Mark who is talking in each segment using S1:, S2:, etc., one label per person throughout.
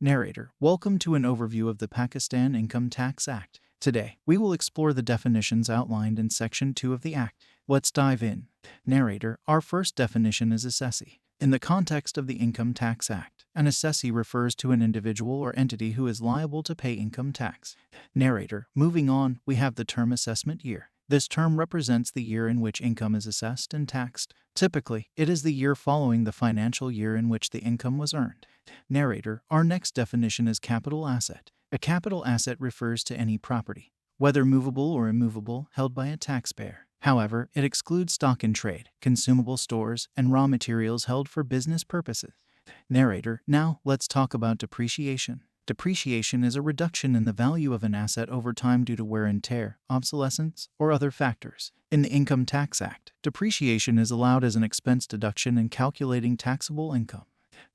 S1: Narrator, welcome to an overview of the Pakistan Income Tax Act. Today, we will explore the definitions outlined in Section 2 of the Act. Let's dive in. Narrator, our first definition is assessee. In the context of the Income Tax Act, an assessee refers to an individual or entity who is liable to pay income tax. Narrator, moving on, we have the term assessment year. This term represents the year in which income is assessed and taxed. Typically, it is the year following the financial year in which the income was earned. Narrator, our next definition is capital asset. A capital asset refers to any property, whether movable or immovable, held by a taxpayer. However, it excludes stock in trade, consumable stores, and raw materials held for business purposes. Narrator, now let's talk about depreciation. Depreciation is a reduction in the value of an asset over time due to wear and tear, obsolescence, or other factors. In the Income Tax Act, depreciation is allowed as an expense deduction in calculating taxable income.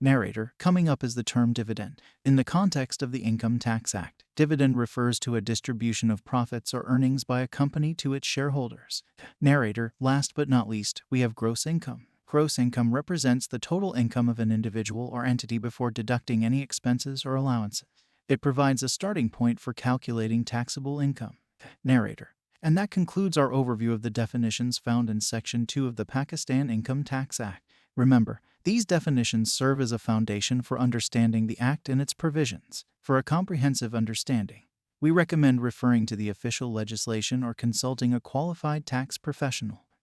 S1: Narrator, coming up is the term dividend. In the context of the Income Tax Act, dividend refers to a distribution of profits or earnings by a company to its shareholders. Narrator, last but not least, we have gross income. Gross income represents the total income of an individual or entity before deducting any expenses or allowances. It provides a starting point for calculating taxable income. Narrator, and that concludes our overview of the definitions found in Section 2 of the Pakistan Income Tax Act. Remember, these definitions serve as a foundation for understanding the Act and its provisions. For a comprehensive understanding, we recommend referring to the official legislation or consulting a qualified tax professional.